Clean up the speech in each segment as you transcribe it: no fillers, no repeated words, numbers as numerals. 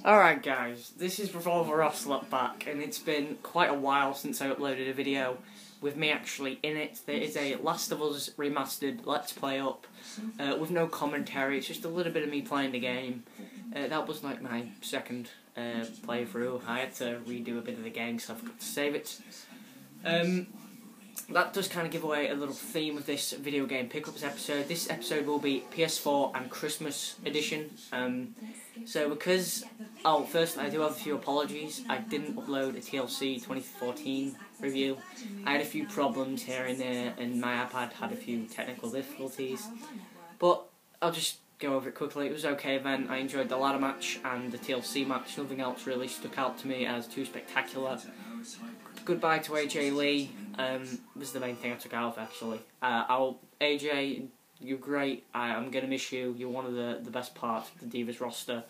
Alright guys, this is Revolver Ross Look Back, and it's been quite a while since I uploaded a video with me actually in it. There is a Last of Us Remastered Let's Play up, with no commentary. It's just a little bit of me playing the game. That was like my second playthrough. I had to redo a bit of the game because I forgot to save it. That does kind of give away a little theme of this video game pickups episode. This episode will be PS4 and Christmas edition. So because, first I do have a few apologies. I didn't upload a TLC 2014 review. I had a few problems here and there, and my iPad had a few technical difficulties. But I'll just go over it quickly. It was an okay event. I enjoyed the ladder match and the TLC match. Nothing else really stuck out to me as too spectacular. Goodbye to AJ Lee was the main thing I took out of, actually. AJ, you're great. I'm going to miss you. You're one of the best parts of the Divas roster.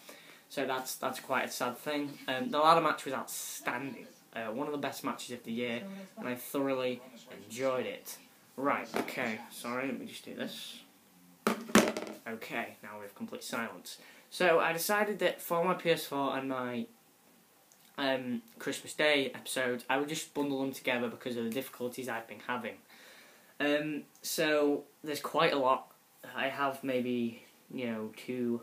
So that's quite a sad thing. The ladder match was outstanding. One of the best matches of the year, and I thoroughly enjoyed it. Right, okay. Sorry, let me just do this. Okay, now we have complete silence. So I decided that for my PS4 and my Christmas Day episode, I would just bundle them together because of the difficulties I've been having. So there's quite a lot. I have maybe, 2,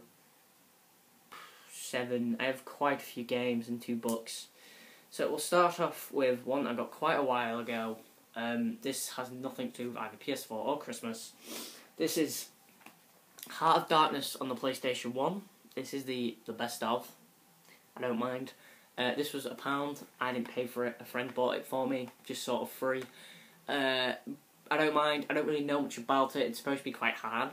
7. I have quite a few games and 2 books. So we'll start off with one I got quite a while ago. This has nothing to do with either PS4 or Christmas. This is Heart of Darkness on the PlayStation 1. This is the best of. I don't mind. This was £1. I didn't pay for it. A friend bought it for me, just sort of free. I don't mind. I don't really know much about it. It's supposed to be quite hard.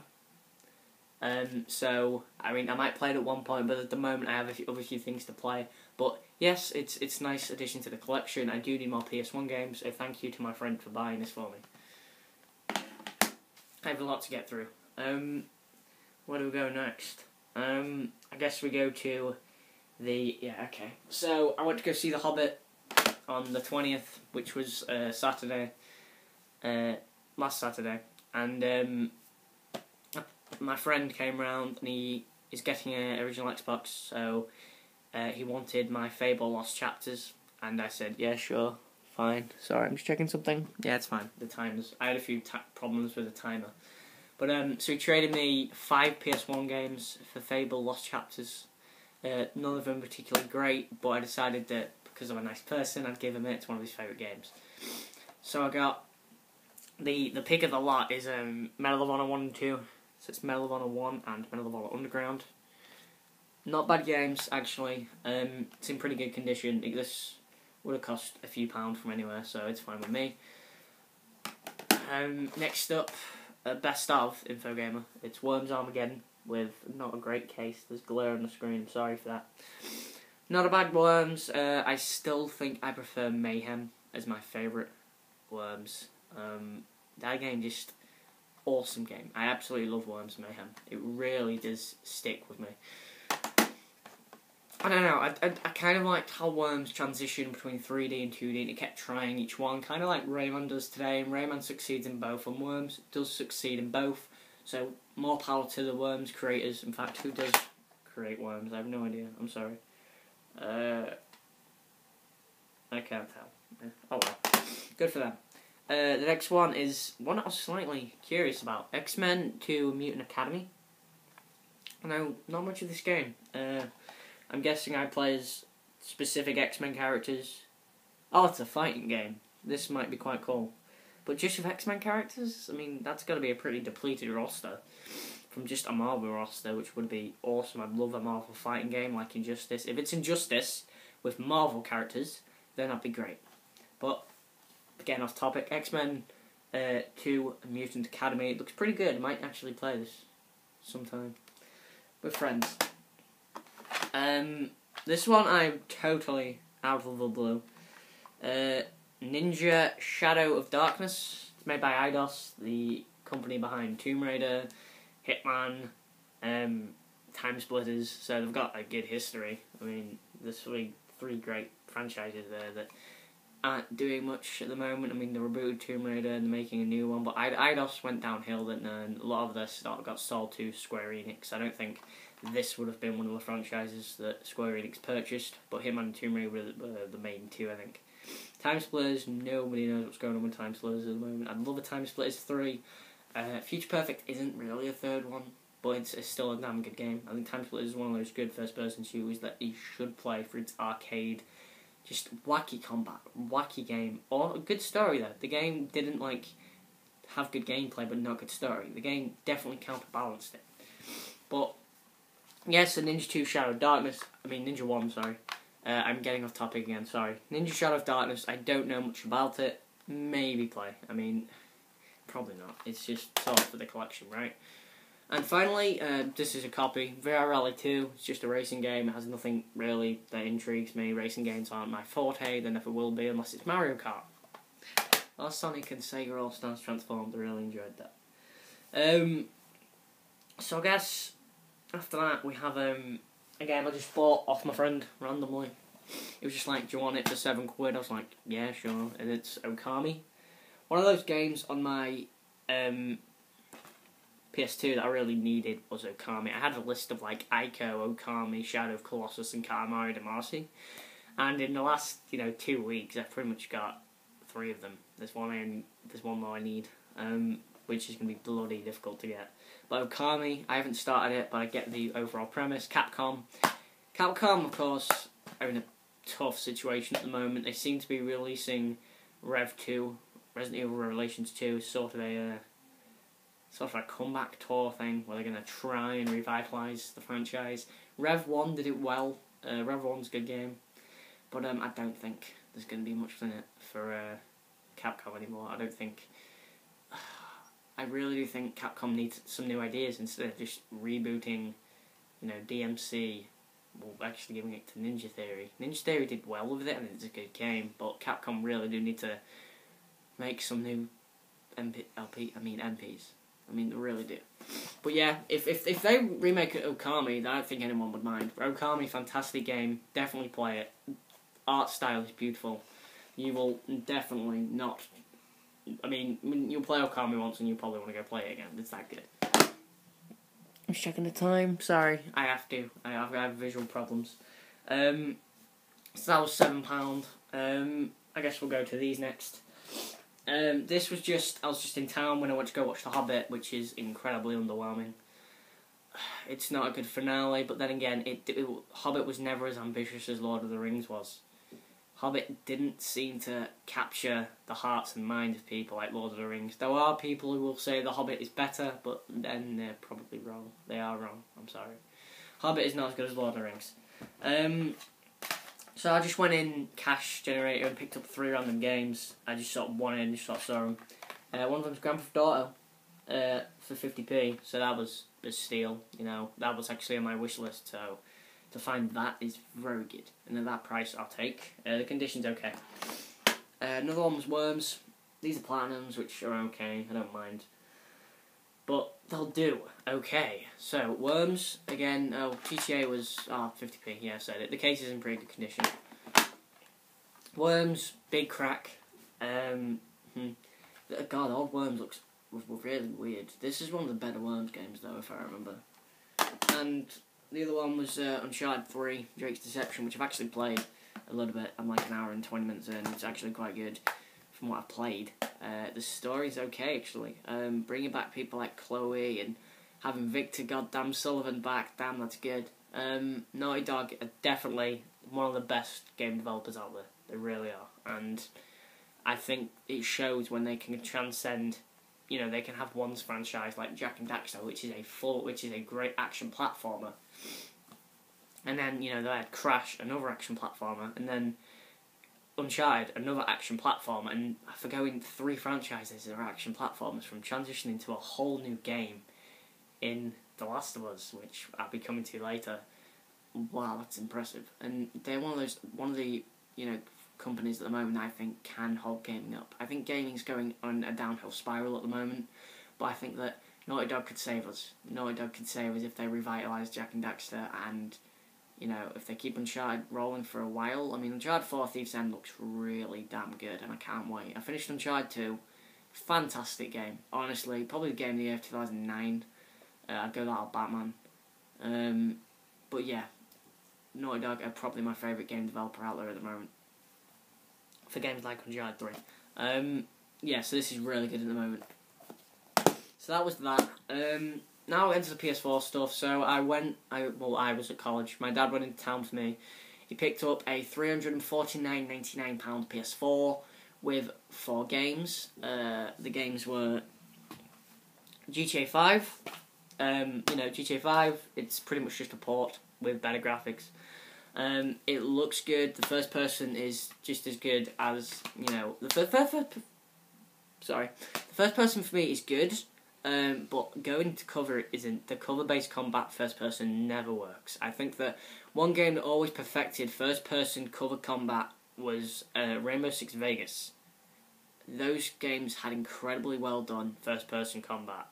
So, I mean, I might play it at one point, but at the moment I have other few things to play. But yes, it's a nice addition to the collection. I do need more PS1 games, so thank you to my friend for buying this for me. I have a lot to get through. Where do we go next? I guess we go to okay. So, I went to go see The Hobbit on the 20th, which was Saturday, last Saturday, and my friend came round and he is getting an original Xbox, so he wanted my Fable Lost Chapters, and I said, yeah, sure, fine. Sorry, I'm just checking something. Yeah, it's fine. The timers. I had a few problems with the timer. But, so he traded me 5 PS1 games for Fable Lost Chapters. None of them particularly great, but I decided that because I'm a nice person, I'd give him it. It's one of his favourite games. So I got the pick of the lot is Medal of Honor 1 and 2. So it's Medal of Honor 1 and Medal of Honor Underground. Not bad games, actually. It's in pretty good condition. This would have cost a few pounds from anywhere, so it's fine with me. Next up, best of Infogamer. It's Worms Armageddon with not a great case. There's glare on the screen. I'm sorry for that. Not a bad Worms. I still think I prefer Mayhem as my favourite Worms. That game just awesome game. I absolutely love Worms Mayhem. It really does stick with me. I don't know, I kind of liked how Worms transitioned between 3D and 2D, and it kept trying each one, kind of like Rayman does today, and Rayman succeeds in both, and Worms does succeed in both, so more power to the Worms creators. In fact, who does create Worms? I have no idea, I'm sorry. I can't tell. Oh well, good for them. The next one is one I was slightly curious about. X-Men 2 Mutant Academy. I know not much of this game. I'm guessing I play as specific X-Men characters. Oh, it's a fighting game. This might be quite cool. But just with X-Men characters? I mean, that's got to be a pretty depleted roster from just a Marvel roster, which would be awesome. I'd love a Marvel fighting game like Injustice. If it's Injustice with Marvel characters, then that'd be great. But getting off topic, X-Men 2 Mutant Academy. It looks pretty good. I might actually play this sometime with friends. This one I'm totally out of the blue. Ninja Shadow of Darkness. It's made by Eidos, the company behind Tomb Raider, Hitman, Time Splitters. So they've got a good history. I mean, there's three great franchises there that aren't doing much at the moment. I mean, they rebooted Tomb Raider and they're making a new one, but Eidos went downhill, and a lot of their stock got sold to Square Enix. I don't think this would have been one of the franchises that Square Enix purchased, but Hitman and Tomb Raider were the main two, I think. Time Splitters, nobody knows what's going on with Time Splitters at the moment. I'd love a Time Splitters 3. Future Perfect isn't really a third one, but it's still a damn good game. I think Time Splitters is one of those good first-person shooters that you should play for its arcade, just wacky combat, wacky game, or a good story though. The game didn't have good gameplay but not good story. The game definitely counterbalanced it. But yes, Ninja 2 Shadow of Darkness, Ninja 1, sorry. I'm getting off topic again, sorry. Ninja Shadow of Darkness, I don't know much about it. Maybe play. Probably not. It's just sort of for the collection, right? And finally, this is a copy. VR Rally 2, it's just a racing game. It has nothing really that intrigues me. Racing games aren't my forte, they never will be unless it's Mario Kart. Well, Sonic and Sega All-Stars Transformed, I really enjoyed that. So I guess after that we have a game I just bought off my friend randomly. It was just like, do you want it for £7? I was like, yeah, sure. And it's Okami. One of those games on my PS2 that I really needed was Okami. I had a list of Ico, Okami, Shadow of Colossus, and Katamari Damacy. And in the last 2 weeks, I've pretty much got 3 of them. There's one more I need, which is going to be bloody difficult to get. But Okami, I haven't started it, but I get the overall premise. Capcom, of course, are in a tough situation at the moment. They seem to be releasing Rev 2, Resident Evil Revelations 2, sort of a comeback tour thing where they're going to try and revitalise the franchise. Rev 1 did it well. Rev 1's a good game. But I don't think there's going to be much in it for Capcom anymore. I really do think Capcom needs some new ideas instead of just rebooting, DMC, actually giving it to Ninja Theory. Ninja Theory did well with it and it's a good game, but Capcom really do need to make some new MPs. They really do. But yeah, if they remake Okami, I don't think anyone would mind. Okami, fantastic game. Definitely play it. Art style is beautiful. You will definitely not... you'll play Okami once and you'll probably want to go play it again. It's that good. I'm just checking the time. Sorry, I have to. I have visual problems. So that was £7. I guess we'll go to these next. This was I was just in town when I went to go watch The Hobbit, which is incredibly underwhelming. It's not a good finale, but then again, Hobbit was never as ambitious as Lord of the Rings was. Hobbit didn't seem to capture the hearts and minds of people like Lord of the Rings. There are people who will say The Hobbit is better, but then they're probably wrong. They are wrong, I'm sorry. Hobbit is not as good as Lord of the Rings. So I just went in Cash Generator and picked up 3 random games. I just sort of went in and saw them. One of them's Grand Theft Auto for 50p, so that was a steal. That was actually on my wish list, so to find that is very good. And at that price, I'll take. The condition's okay. Another one was Worms. These are Platinums, which are okay. I don't mind. But they'll do. Okay. So, Worms, again, GTA was 50p. Yeah, I said it. The case is in pretty good condition. Worms, big crack. God, old Worms looks really weird. This is one of the better Worms games, though, if I remember. And the other one was Uncharted 3, Drake's Deception, which I've actually played a little bit. I'm like an hour and 20 minutes in. It's actually quite good from what I've played. The story's okay, actually. Bringing back people like Chloe and having Victor goddamn Sullivan back, damn, that's good. Naughty Dog are definitely one of the best game developers out there. They really are. And I think it shows when they can transcend, they can have one franchise like Jak and Daxter, which is a great action platformer. And then, they had Crash, another action platformer, and then Uncharted, another action platformer, and for going 3 franchises that are action platformers from transitioning to a whole new game in The Last of Us, which I'll be coming to later. Wow, that's impressive. And they're one of the companies at the moment I think can hold gaming up. I think gaming's going on a downhill spiral at the moment, but I think that Naughty Dog could save us. Naughty Dog could save us if they revitalised Jak and Daxter and you know, if they keep Uncharted rolling for a while. I mean, Uncharted 4 Thief's End looks really damn good, and I can't wait. I finished Uncharted 2. Fantastic game, honestly. Probably the game of the year of 2009. I'd go that or Batman. But yeah, Naughty Dog are probably my favourite game developer out there at the moment. For games like Uncharted 3. Yeah, so this is really good at the moment. So that was that. Now into the PS4 stuff. So I was at college. My dad went into town for me. He picked up a £349.99 PS4 with 4 games. The games were GTA 5. GTA 5, it's pretty much just a port with better graphics. It looks good. The first person is just as good as, the first person for me is good. But going to cover isn't. The cover-based combat first person never works. I think that one game that always perfected first-person cover combat was Rainbow Six Vegas. Those games had incredibly well done first-person combat.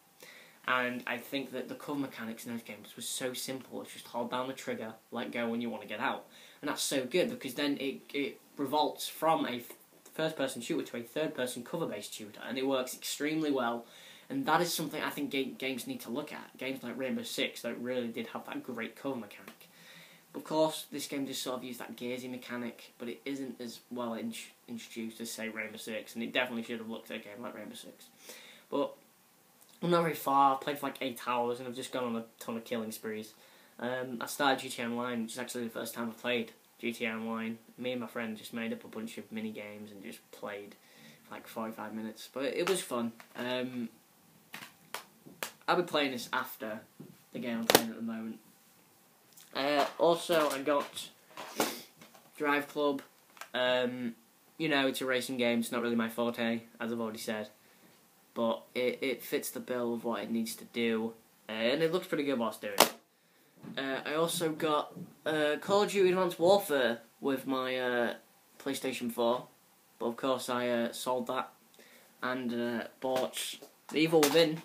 And I think that the cover mechanics in those games was so simple. It's just hold down the trigger, let go when you want to get out. And that's so good because then it revolts from a first-person shooter to a third-person cover-based shooter. And it works extremely well. And that is something I think games need to look at. Games like Rainbow Six that really did have that great cover mechanic. But of course, this game just sort of used that gearsy mechanic, but it isn't as well introduced as, say, Rainbow Six, and it definitely should have looked at a game like Rainbow Six. But I'm not very far. I've played for like 8 hours, and I've just gone on a ton of killing sprees. I started GTA Online, which is actually the first time I played GTA Online. Me and my friend just made up a bunch of mini games and just played for like 45 minutes. But it was fun. I'll be playing this after the game I'm playing at the moment. Also, I got Drive Club. It's a racing game. It's not really my forte, as I've already said. But it fits the bill of what it needs to do. And it looks pretty good whilst doing it. I also got Call of Duty Advanced Warfare with my PlayStation 4. But of course I sold that. And bought The Evil Within,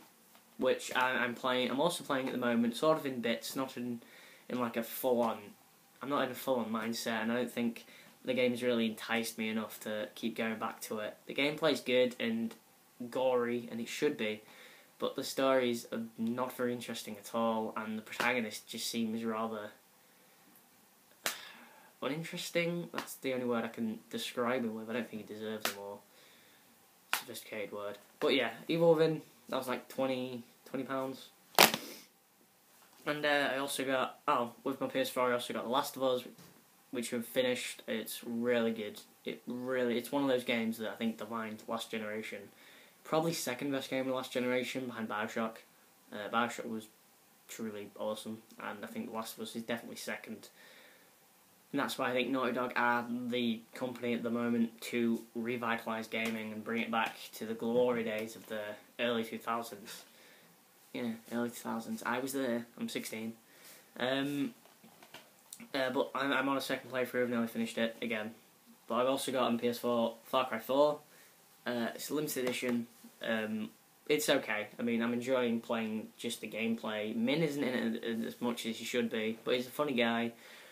which I'm playing. I'm also playing at the moment, sort of in bits, not in like a full-on. I'm not in a full-on mindset, and I don't think the game's really enticed me enough to keep going back to it. The gameplay's good and gory, and it should be, but the stories are not very interesting at all, and the protagonist just seems rather uninteresting. That's the only word I can describe him with. I don't think he deserves a more sophisticated word. But yeah, Evil Within. That was like £20. And I also got, with my PS4 I also got The Last of Us, which we've finished. It's really good. It's one of those games that I think defined last generation. Probably second best game of last generation behind Bioshock. Bioshock was truly awesome, and I think The Last of Us is definitely second. And that's why I think Naughty Dog are the company at the moment to revitalise gaming and bring it back to the glory days of the early 2000s. Yeah, early 2000s. I was there. I'm 16. But I'm on a second playthrough. I've nearly finished it again. But I've also got on PS4 Far Cry 4. It's a limited edition. It's okay. I mean, I'm enjoying playing just the gameplay. Min isn't in it as much as he should be, but he's a funny guy.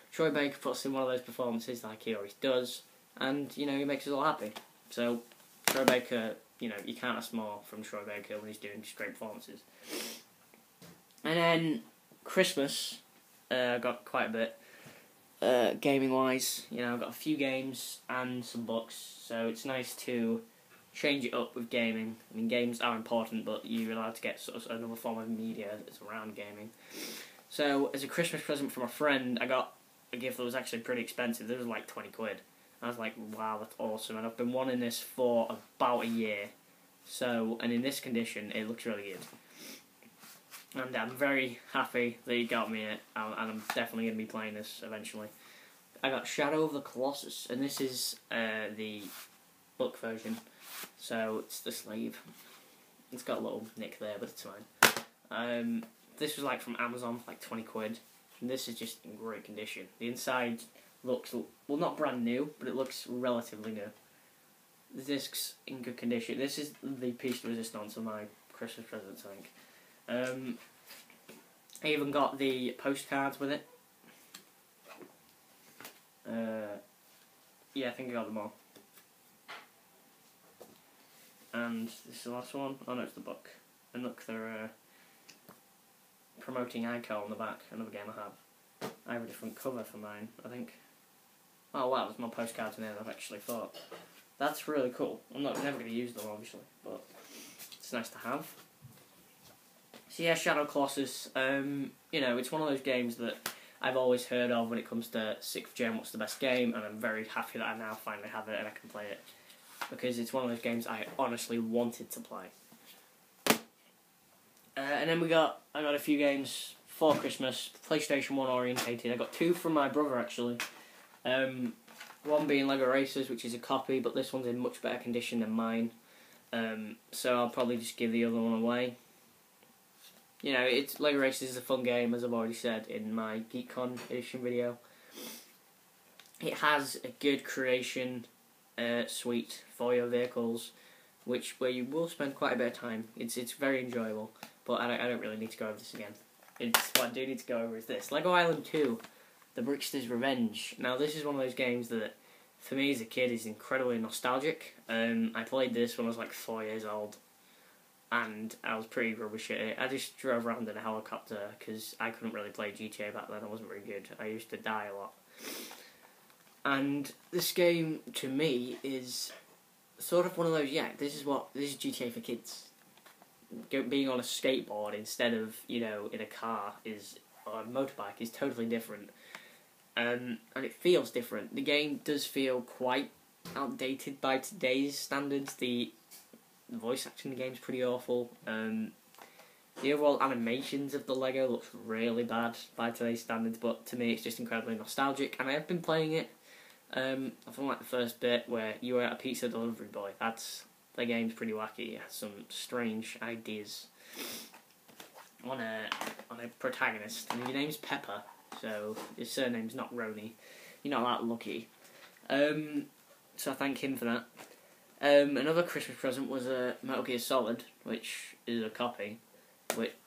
Troy Baker puts in one of those performances like he always does, and, he makes us all happy. So, Troy Baker, you can't ask more from Troy Baker when he's doing just great performances. And then, Christmas, I got quite a bit, gaming-wise. I've got a few games and some books, so it's nice to change it up with gaming. I mean, games are important, but you're allowed to get sort of another form of media that's around gaming. So, as a Christmas present from a friend, I got a gift that was actually pretty expensive. It was like 20 quid. I was like, wow, that's awesome. And I've been wanting this for about a year. So, and in this condition, it looks really good. And I'm very happy that he got me it. And I'm definitely going to be playing this eventually. I got Shadow of the Colossus. And this is the book version. So, it's the sleeve. It's got a little nick there, but it's fine. This was like from Amazon for like 20 quid. And this is just in great condition. The inside looks, well, not brand new, but it looks relatively new. The disc's in good condition. This is the piece de resistance of my Christmas presents, I think. I even got the postcards with it. Yeah, I think I got them all. And this is the last one. Oh no, it's the book. And look, they're promoting iCal on the back, another game I have. I have a different cover for mine, I think. Oh wow, there's more postcards in there than I've actually thought. That's really cool. I'm never going to use them, obviously, but it's nice to have. So yeah, Shadow Colossus, you know, it's one of those games that I've always heard of when it comes to 6th gen, what's the best game, and I'm very happy that I now finally have it and I can play it. Because it's one of those games I honestly wanted to play. And then I got a few games for Christmas, PlayStation 1 orientated. I got 2 from my brother, actually. One being Lego Racers, which is a copy, but this one's in much better condition than mine. So I'll probably just give the other one away. You know, Lego Racers is a fun game, as I've already said in my GeekCon edition video. It has a good creation suite for your vehicles, where you will spend quite a bit of time. It's very enjoyable, but I don't really need to go over this again. What I do need to go over is this. Lego Island 2, The Brickster's Revenge. Now this is one of those games that, for me as a kid, is incredibly nostalgic. I played this when I was like 4 years old, and I was pretty rubbish at it. I just drove around in a helicopter, because I couldn't really play GTA back then, I wasn't very good. I used to die a lot. And this game, to me, is sort of one of those, yeah, this is GTA for kids. Being on a skateboard instead of, you know, in a car or a motorbike is totally different. And it feels different. The game does feel quite outdated by today's standards. The voice acting in the game is pretty awful. The overall animations of the Lego looks really bad by today's standards, but to me it's just incredibly nostalgic, and I have been playing it. I feel like the first bit where you are a pizza delivery boy. The game's pretty wacky. It has some strange ideas on a protagonist. And your name's Pepper, so your surname's not Roni. You're not that lucky. So I thank him for that. Another Christmas present was a Metal Gear Solid, which is a copy.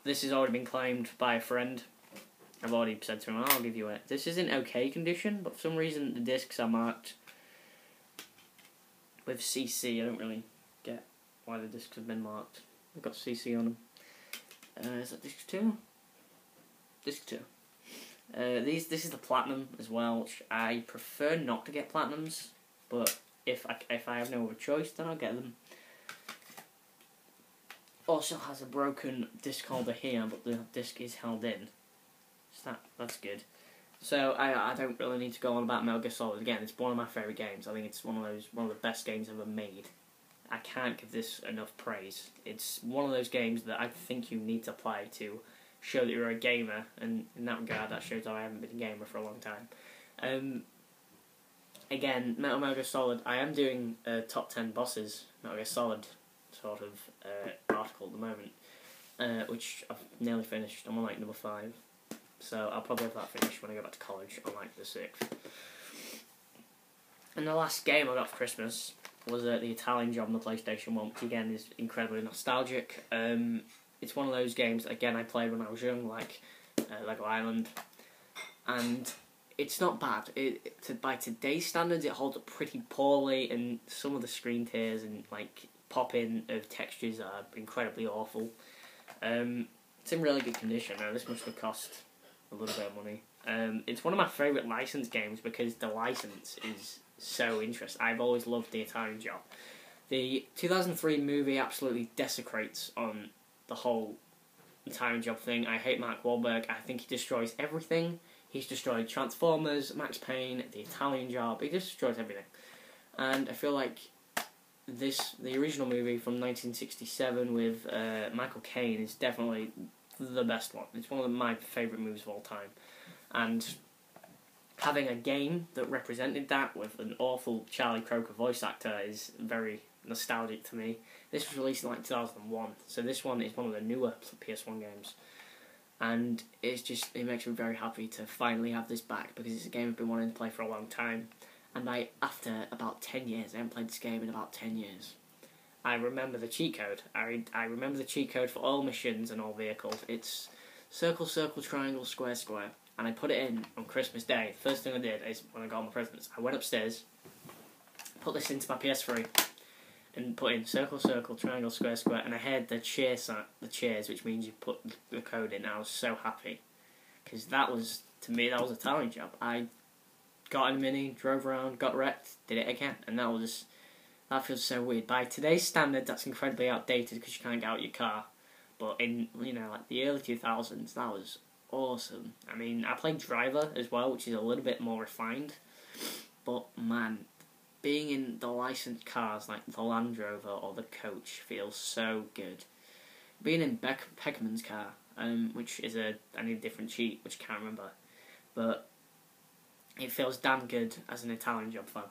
This has already been claimed by a friend. I've already said to him, I'll give you it. This is in okay condition, but for some reason the discs are marked with CC. I don't really get why the discs have been marked. They've got CC on them. Is that disc 2? Disc 2. This is the Platinum as well, which I prefer not to get Platinums, but if I have no other choice, then I'll get them. Also has a broken disc holder here, but the disc is held in. So that's good. So I don't really need to go on about Metal Gear Solid again. It's one of my favourite games. I think it's one of the best games ever made. I can't give this enough praise. It's one of those games that I think you need to play to show that you're a gamer, and in that regard that shows that I haven't been a gamer for a long time. Again, Metal Gear Solid, I am doing a top 10 bosses Metal Gear Solid sort of article at the moment, which I've nearly finished. I'm on like number 5. So I'll probably have that finished when I go back to college on like the 6th. And the last game I got for Christmas was the Italian Job on the PlayStation 1, which again is incredibly nostalgic. It's one of those games, again, I played when I was young, like Lego Island. And it's not bad. By today's standards, it holds up pretty poorly, and some of the screen tears and like pop-in of textures are incredibly awful. It's in really good condition. Now, this must have cost a little bit of money. It's one of my favourite licensed games because the license is so interesting. I've always loved the Italian Job. The 2003 movie absolutely desecrates on the whole Italian Job thing. I hate Mark Wahlberg. I think he destroys everything. He's destroyed Transformers, Max Payne, the Italian Job. He just destroys everything. And I feel like the original movie from 1967 with Michael Caine is definitely the best one. It's one of my favourite movies of all time. And having a game that represented that with an awful Charlie Croker voice actor is very nostalgic to me. This was released in like 2001, so this one is one of the newer PS1 games. And it makes me very happy to finally have this back, because it's a game I've been wanting to play for a long time. And after about 10 years, I haven't played this game in about 10 years. I remember the cheat code. I remember the cheat code for all missions and all vehicles. It's circle, circle, triangle, square, square. And I put it in on Christmas Day. The first thing I did is, when I got all my presents, I went upstairs, put this into my PS3 and put in circle, circle, triangle, square, square, and I heard the cheers, which means you put the code in. I was so happy, because that was, to me, that was a talent job. I got in a Mini, drove around, got wrecked, did it again, and that feels so weird. By today's standard, that's incredibly outdated because you can't get out your car. But in, like the early 2000s, that was awesome. I mean, I played Driver as well, which is a little bit more refined. But man, being in the licensed cars like the Land Rover or the Coach feels so good. Being in Peckerman's car, which is I need a different cheat, which I can't remember. But it feels damn good as an Italian job fan.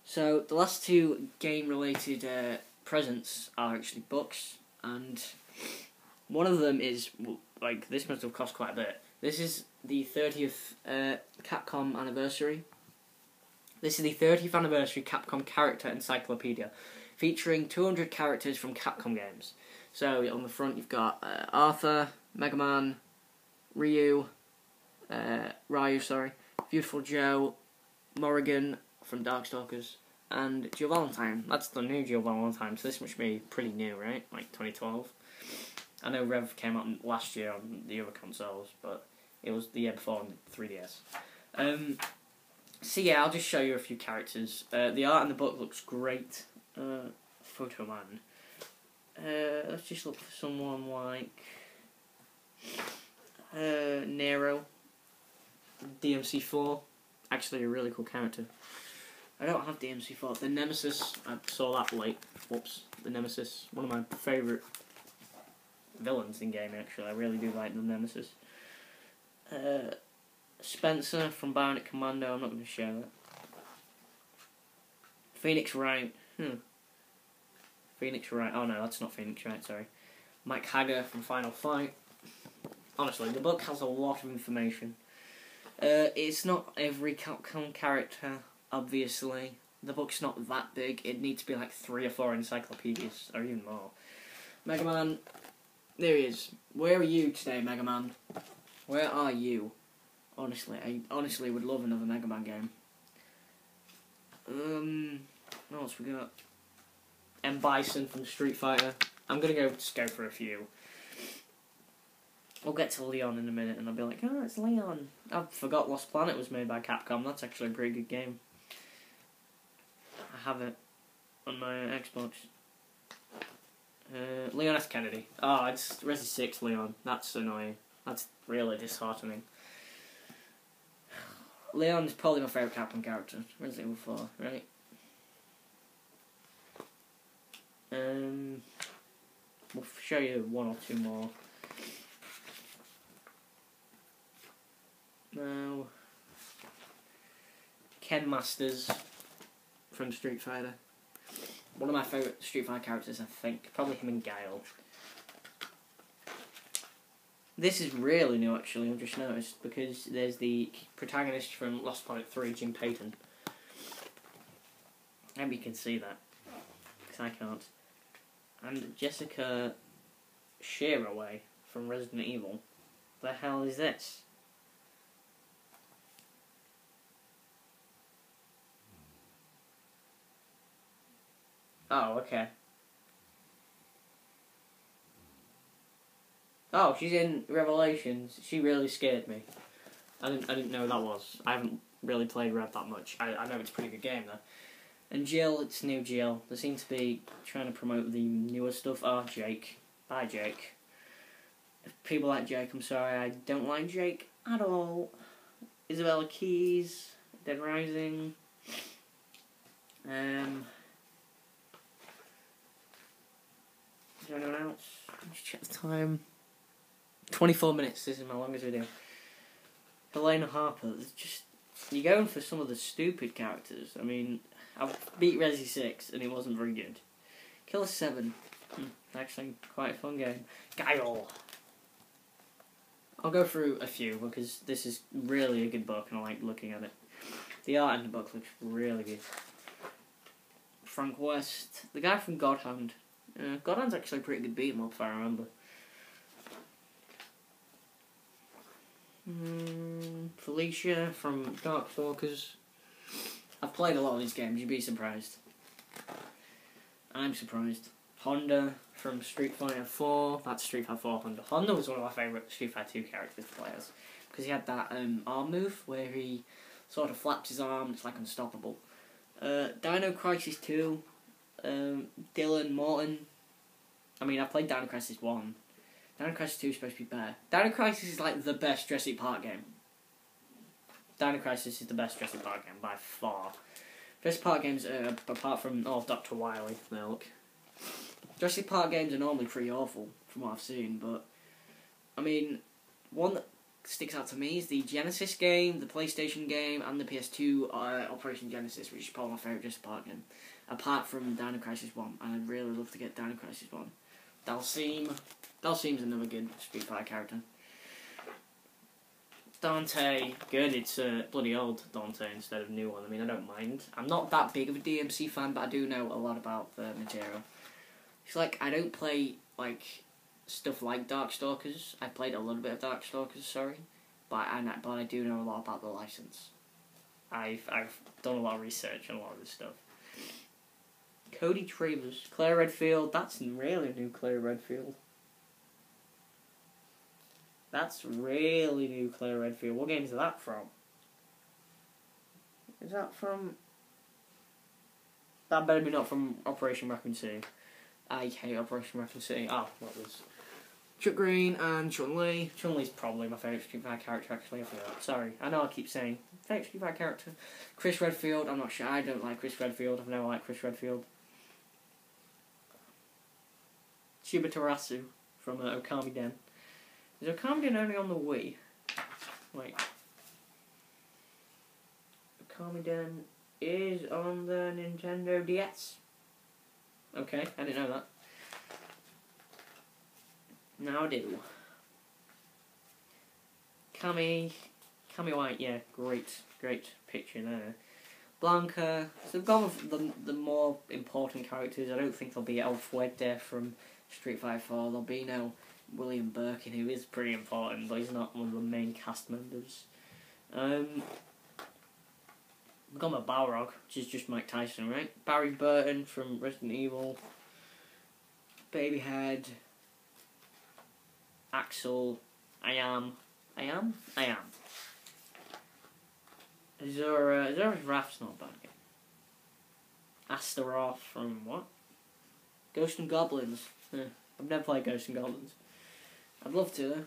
So the last two game-related presents are actually books, and one of them is, like, this must have cost quite a bit. This is the 30th Capcom anniversary. This is the 30th anniversary Capcom Character Encyclopedia, featuring 200 characters from Capcom games. So on the front you've got Arthur, Mega Man, Ryu, Beautiful Joe, Morrigan from Darkstalkers, and Jill Valentine. That's the new Jill Valentine, so this must be pretty new, right? Like 2012. I know Rev came out last year on the other consoles, but it was the year before on the 3DS. So yeah, I'll just show you a few characters. The art in the book looks great. Photo Man. Let's just look for someone like Nero. DMC4. Actually a really cool character. I don't have DMC4. The Nemesis, I saw that late. Whoops. The Nemesis. One of my favourite villains in game, actually. I really do like the Nemesis. Spencer from Bionic Commando. I'm not going to share that. Phoenix Wright. Phoenix Wright. Oh no, that's not Phoenix Wright, sorry. Mike Hagger from Final Fight. Honestly, the book has a lot of information. It's not every Capcom character, obviously. The book's not that big. It needs to be like 3 or 4 encyclopedias, or even more. Mega Man, there he is. Where are you today, Mega Man? Where are you? Honestly, I honestly would love another Mega Man game. What else we got? M. Bison from Street Fighter. I'm gonna just go for a few. We'll get to Leon in a minute and I'll be like, oh, it's Leon. I forgot Lost Planet was made by Capcom. That's actually a pretty good game. I have it on my Xbox. Leon S. Kennedy. Oh, it's Resi 6 Leon. That's annoying. That's really disheartening. Leon is probably my favourite Capcom character. Resident Evil 4, right? We'll show you 1 or 2 more. Now, Ken Masters from Street Fighter. One of my favourite Street Fighter characters, I think. Probably him and Guile. This is really new, actually, I've just noticed, because there's the protagonist from Lost Planet 3, Jim Payton. Maybe you can see that, because I can't. And Jessica Shearaway from Resident Evil. The hell is this? Oh, okay. Oh, she's in Revelations. She really scared me. I didn't know who that was. I haven't really played Rev that much. I know it's a pretty good game though. And Jill, it's new Jill. They seem to be trying to promote the newer stuff. Oh, Jake. Bye, Jake. If people like Jake, I'm sorry, I don't like Jake at all. Isabella Keys, Dead Rising. Is there anyone else? Let's check the time. 24 minutes, this is my longest video. Helena Harper, it's just, you're going for some of the stupid characters. I mean, I beat Resi 6 and it wasn't very good. Killer 7, actually quite a fun game. Guile. I'll go through a few because this is really a good book and I like looking at it. The art in the book looks really good. Frank West, the guy from God Hand. God Hand's actually a pretty good beat 'em up if I remember. Felicia from Darkstalkers. I've played a lot of these games, you'd be surprised. I'm surprised. Honda from Street Fighter 4, that's Street Fighter 4 Honda. Honda was one of my favourite Street Fighter 2 characters to play as, because he had that arm move where he sort of flaps his arm, it's like unstoppable. Dino Crisis 2, Dylan, Morton. I mean, I've played Dino Crisis 1. Dino Crisis 2 is supposed to be better. Dino Crisis is like the best Jurassic Park game. Dino Crisis is the best Jurassic Park game by far. Jurassic Park games, apart from Dr. Wily, now look. Jurassic Park games are normally pretty awful, from what I've seen, but I mean, one that sticks out to me is the Genesis game, the PlayStation game, and the PS2 Operation Genesis, which is probably my favourite Jurassic Park game, apart from Dino Crisis 1, and I'd really love to get Dino Crisis 1. Dalsim's another good Street Fighter character. Dante, good, it's bloody old Dante instead of new one. I mean, I don't mind. I'm not that big of a DMC fan, but I do know a lot about the material. It's like, I don't play, like, stuff like Darkstalkers. I played a little bit of Darkstalkers, sorry. But I do know a lot about the license. I've done a lot of research on a lot of this stuff. Cody Travers, Claire Redfield, that's really new Claire Redfield. That's really new Claire Redfield. What game is that from? Is that from... That better be not from Operation Raccoon City. I hate Operation Raccoon City. Oh, what was... Chuck Green and Chun-Li. Chun-Li's probably my favourite Street Fighter character, actually. I forgot. Sorry. I know I keep saying favourite Street Fighter character. Chris Redfield, I'm not sure. I don't like Chris Redfield. I've never liked Chris Redfield. Shiba Tarasu from Okami Den. Is Okami Den only on the Wii? Wait. Okami Den is on the Nintendo DS. Okay, I didn't know that. Now I do. Cammy White, yeah, great picture there. Blanca, so they've gone with the more important characters. I don't think there'll be Elf Wedder from Street Fighter 4. There'll be no William Birkin, who is pretty important, but he's not one of the main cast members. We've got my Balrog, which is just Mike Tyson, right? Barry Burton from Resident Evil. Babyhead. Axel. I am. Azura's Wrath's not a bad game. Astaroth from what? Ghosts and Goblins. I've never played Ghosts and Goblins. I'd love to though.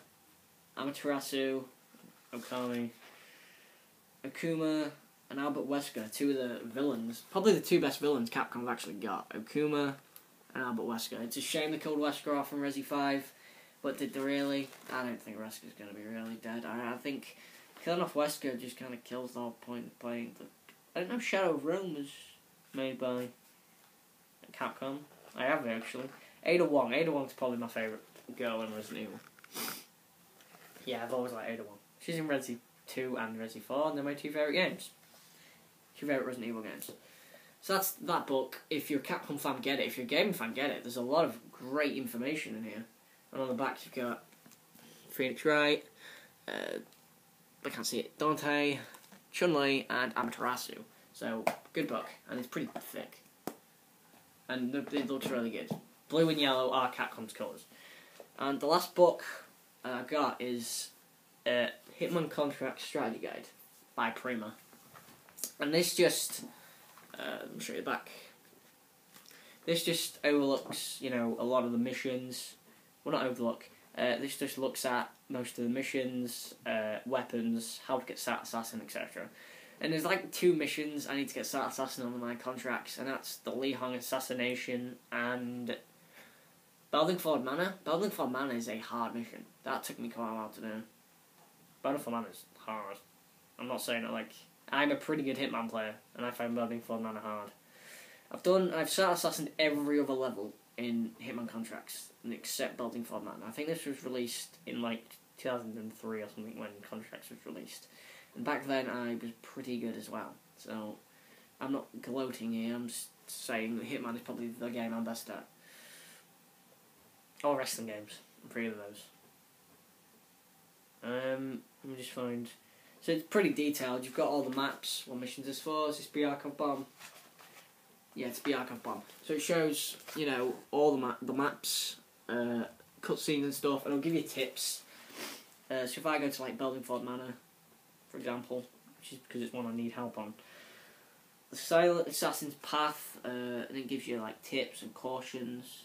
Amaterasu, Okami, Akuma, and Albert Wesker, two of the villains. Probably the two best villains Capcom's actually got. Okuma and Albert Wesker. It's a shame they killed Wesker off from Resi 5, but did they really? I don't think Wesker's going to be really dead. I think killing off Wesker just kind of kills the whole point of playing. I don't know, Shadow of Rome was made by Capcom. I have it actually. Ada Wong. Ada Wong's probably my favourite girl in Resident Evil. Yeah, I've always liked Ada Wong. She's in Resi 2 and Resi 4, and they're my two favourite games. Two favourite Resident Evil games. So that's that book. If you're a Capcom fan, get it. If you're a gaming fan, get it. There's a lot of great information in here. And on the back you've got Phoenix Wright, I can't see it, Dante, Chun-Li, and Amaterasu. So, good book, and it's pretty thick. And it looks really good. Blue and yellow are Capcom's colours. And the last book I got is Hitman Contract Strategy Guide by Prima. And this just, let me show you the back. This just overlooks, you know, a lot of the missions. Well, not overlook. This just looks at most of the missions, weapons, how to get Sat Assassin, etc. And there's like 2 missions I need to get Sat Assassin on my contracts, and that's the Li Hong assassination and Beldingford Manor. Beldingford Manor is a hard mission. That took me quite a while to do. Beldingford Manor is hard. I'm not saying it like... I'm a pretty good Hitman player, and I find Beldingford Manor hard. I've Sat Assassined every other level in Hitman Contracts, except Beldingford Manor. I think this was released in like 2003 or something when Contracts was released. And back then I was pretty good as well. So, I'm not gloating here, I'm just saying that Hitman is probably the game I'm best at. Or wrestling games, I'm pretty good at those. Let me just find... So it's pretty detailed. You've got all the maps. What missions is for? Is this Biarkov Bomb? Yeah, it's Biarkov Bomb. So it shows, you know, all the maps, cutscenes and stuff, and it'll give you tips. So if I go to like Belvingford Manor, for example, which is because it's one I need help on, the Silent Assassin's Path, and it gives you like tips and cautions.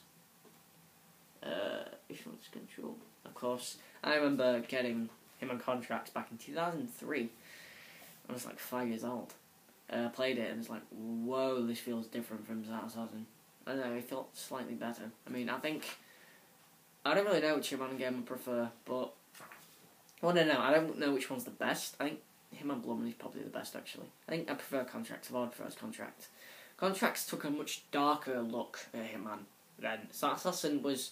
If you want to control, of course. I remember getting him on contracts back in 2003. I was like 5 years old. I played it and it's like, whoa, this feels different from Silent Assassin. I don't know, it felt slightly better. I mean, I don't really know which Hitman game I prefer, but I don't know which one's the best. I think Hitman Blood Money is probably the best, actually. I think I prefer Contracts. I've always preferred Contract. Contracts took a much darker look at Hitman then. Silent Assassin was,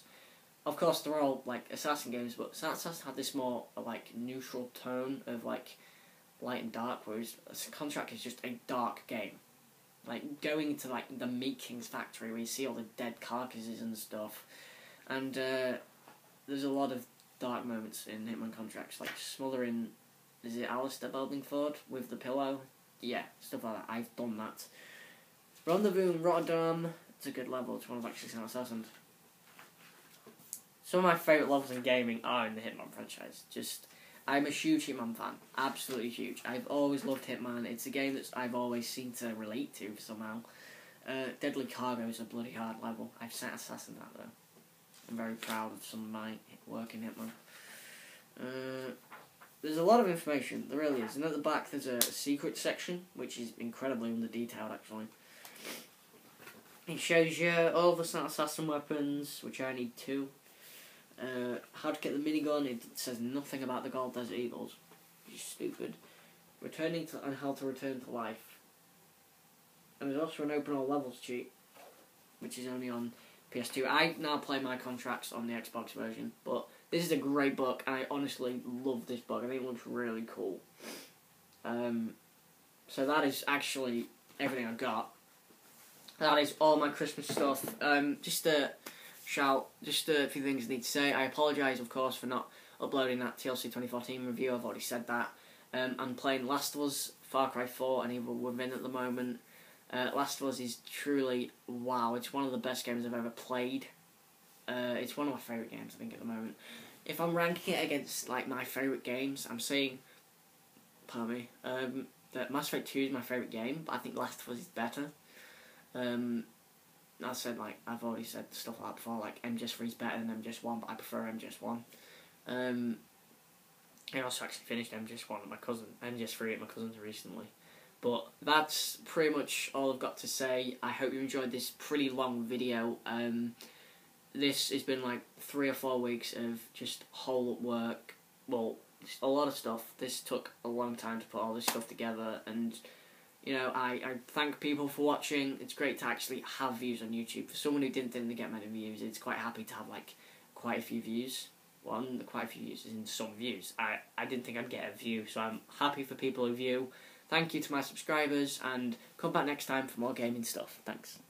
of course, they're all like Assassin games, but Silent Assassin had this more like neutral tone of like light and dark, whereas Contract is just a dark game. Like going to like the Meat King's factory where you see all the dead carcasses and stuff, and there's a lot of dark moments in Hitman Contracts, like smothering. Is it Alistair Belvingford with the pillow? Yeah, stuff like that. I've done that. Rendezvous in Rotterdam. It's a good level. It's one of actually Silent Assassin. Some of my favourite levels in gaming are in the Hitman franchise. I'm a huge Hitman fan. Absolutely huge. I've always loved Hitman. It's a game that I've always seemed to relate to somehow. Deadly Cargo is a bloody hard level. I've sent Assassin that though. I'm very proud of some of my work in Hitman. There's a lot of information. There really is. And at the back there's a secret section, which is incredibly under-detailed actually. It shows you all the Silent Assassin weapons, which I need 2. How to get the minigun. It says nothing about the Gold Desert Eagles, which is stupid. And how to return to life. And there's also an open all levels cheat, which is only on PS2. I now play my Contracts on the Xbox version, but this is a great book, and I honestly love this book. I think it looks really cool. So that is actually everything I've got. That is all my Christmas stuff. Just a few things I need to say. I apologise, of course, for not uploading that TLC 2014 review. I've already said that. I'm playing Last of Us, Far Cry 4, and Evil Within at the moment. Last of Us is truly, wow, it's one of the best games I've ever played. It's one of my favourite games, I think, at the moment. If I'm ranking it against like my favourite games, I'm saying, pardon me, that Mass Effect 2 is my favourite game, but I think Last of Us is better. I said, like, I've already said stuff like that before, like, MGS3 is better than MGS1, but I prefer MGS1. I also actually finished MGS1 at my cousin, MGS3 at my cousin's recently. But that's pretty much all I've got to say. I hope you enjoyed this pretty long video. This has been like 3 or 4 weeks of just whole work. Well, just a lot of stuff. This took a long time to put all this stuff together, and you know, I thank people for watching. It's great to actually have views on YouTube. For someone who didn't think they'd get many views, it's quite happy to have like quite a few views. Well, quite a few views is in some views. I didn't think I'd get a view, so I'm happy for people who view. Thank you to my subscribers, and come back next time for more gaming stuff. Thanks.